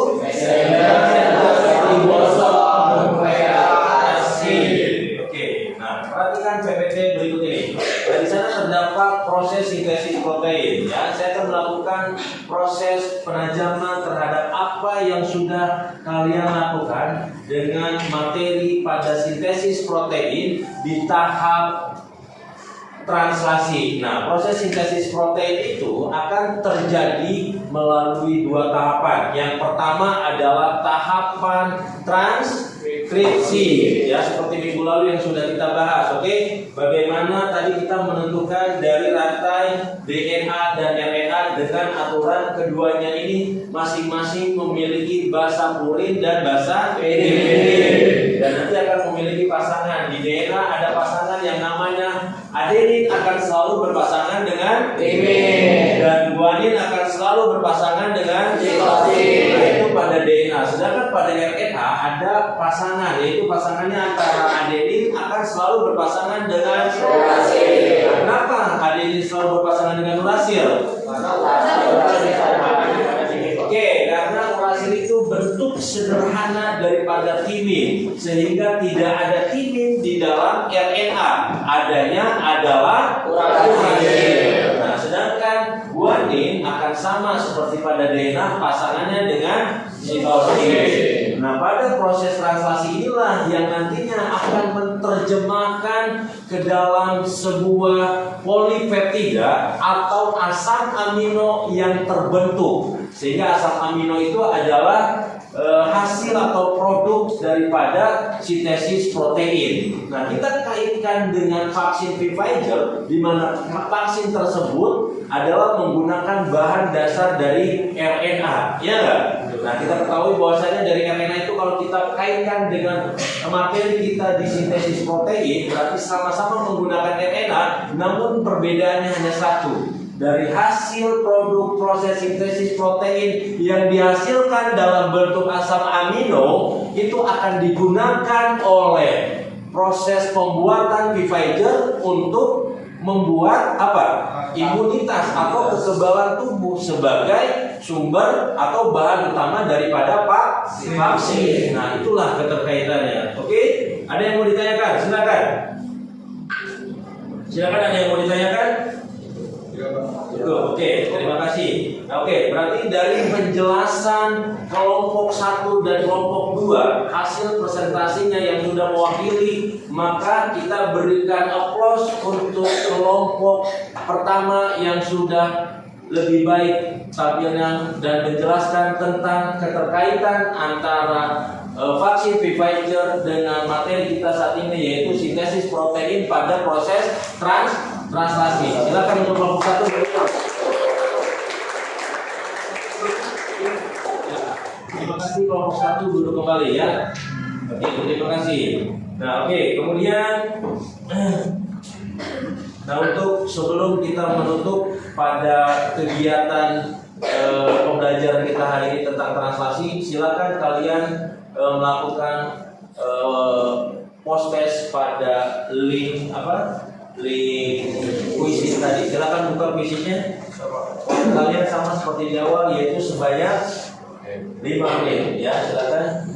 Oke, nah perhatikan PPT berikut ini. Di sana terdapat proses sintesis protein. Ya, saya akan melakukan proses penajaman terhadap apa yang sudah kalian lakukan dengan materi pada sintesis protein di tahap translasi. Nah, proses sintesis protein itu akan terjadi melalui 2 tahapan. Yang pertama adalah tahapan deskripsi ya, seperti minggu lalu yang sudah kita bahas. Oke, bagaimana tadi kita menentukan dari rantai DNA dan RNA dengan aturan keduanya ini masing-masing memiliki basa purin dan basa PDB, dan nanti akan memiliki pasangan. Di DNA ada pasangan yang namanya adenin akan selalu berpasangan dengan timin, dan guanin akan selalu berpasangan dengan sitosin. Nah, itu pada DNA. Sedangkan pada RNA ada pasangan, yaitu pasangannya antara adenin akan selalu berpasangan dengan urasil. Kenapa adenin selalu berpasangan dengan urasil? Oke, karena urasil itu bentuk sederhana daripada timin, sehingga tidak ada timin di dalam RNA. Adanya adalah urasil. Nah, sedangkan guanin akan sama seperti pada DNA, pasangannya dengan sitosin. Nah, pada proses translasi inilah yang nantinya akan menerjemahkan ke dalam sebuah polipeptida atau asam amino yang terbentuk. Sehingga asam amino itu adalah hasil atau produk daripada sintesis protein. Nah, kita kaitkan dengan vaksin Pfizer, di mana vaksin tersebut adalah menggunakan bahan dasar dari RNA, ya nggak? Nah, kita ketahui bahwasanya dari RNA itu kalau kita kaitkan dengan materi kita di sintesis protein, berarti sama-sama menggunakan RNA, namun perbedaannya hanya satu. Dari hasil produk proses sintesis protein yang dihasilkan dalam bentuk asam amino itu akan digunakan oleh proses pembuatan Pfizer untuk membuat apa? Imunitas atau kekebalan tubuh sebagai sumber atau bahan utama daripada vaksin. Nah, itulah keterkaitannya. Oke, ada yang mau ditanyakan? Silakan. Silakan, ada yang mau ditanyakan? Oke, terima kasih. Oke, berarti dari penjelasan kelompok 1 dan kelompok 2, hasil presentasinya yang sudah mewakili, maka kita berikan aplaus untuk kelompok pertama yang sudah lebih baik tampilnya dan menjelaskan tentang keterkaitan antara vaksin Pfizer dengan materi kita saat ini, yaitu sintesis protein pada proses translasi. Silakan untuk kelompok 1. Terima kasih, kelompok 1 duduk kembali ya. Oke, terima kasih. Nah, oke, kemudian untuk sebelum kita menutup pada kegiatan pembelajaran kita hari ini tentang translasi, silakan kalian melakukan post test pada link link kuisis tadi. Silakan buka kuisisnya. Kalian sama seperti di awal, yaitu sebanyak 5 menit ya, silakan.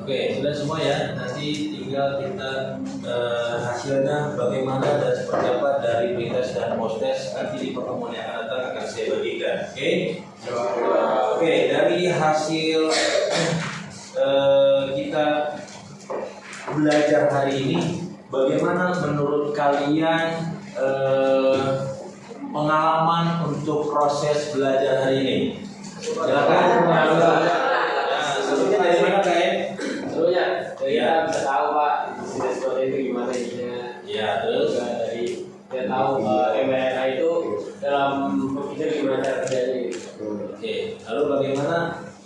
Oke, sudah semua ya. Nanti tinggal kita hasilnya bagaimana dan seperti apa dari pretest dan post-test nanti di pertemuan yang akan datang akan saya bagikan. Oke? Oke, dari hasil kita belajar hari ini, bagaimana menurut kalian pengalaman untuk proses belajar hari ini? Silakan. Sebelumnya dari mana Kak? Sebelumnya kita bisa tahu Pak bisnis model itu gimana ininya. Ya, terus Juga dari kita tahu MRNA itu dalam berpikir gimana cara kerjanya gitu. Oke, lalu bagaimana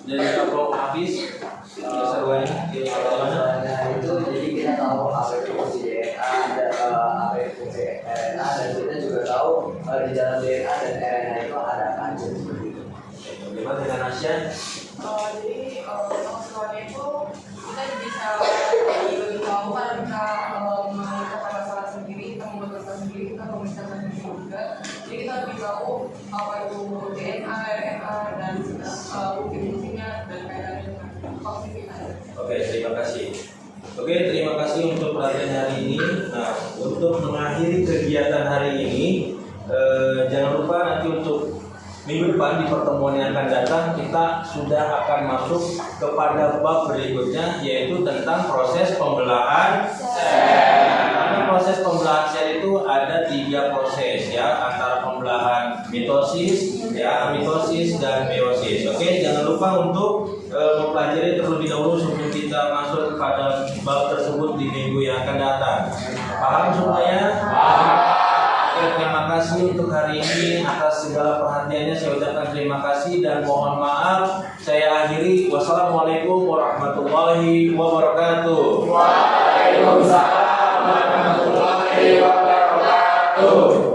dari kelompok habis seruannya di mana? Nah itu jadi kita tahu apa itu fungsi DNA dan apa itu fungsi RNA, dan kita juga tahu di dalam DNA dan RNA itu ada apa aja seperti itu. Bagaimana dengan Asia? Jadi semuanya itu kita bisa lebih tahu karena kita mengerjakan masalah sendiri, kita membuat masalah sendiri, kita memisahkan sendiri juga. Jadi kita lebih tahu apa itu DNA, RNA, dan fungsi-fungsinya dan kaitannya dengan vaksin kita. Oke, terima kasih. Oke, terima kasih untuk perhatian hari ini. Nah, untuk mengakhiri kegiatan hari ini, jangan lupa nanti untuk minggu depan di pertemuan yang akan datang kita sudah akan masuk kepada bab berikutnya, yaitu tentang proses pembelahan sel. Karena proses pembelahan sel itu ada 3 proses ya, antara pembelahan mitosis, ya, mitosis dan meiosis. Oke, jangan lupa untuk mempelajari terlebih dahulu sebelum kita masuk kepada bab tersebut di minggu yang akan datang. Paham semuanya? Oke, terima kasih untuk hari ini atas segala perhatiannya. Saya ucapkan terima kasih dan mohon maaf. Saya akhiri. Wassalamualaikum warahmatullahi wabarakatuh. Waalaikumsalam warahmatullahi wabarakatuh.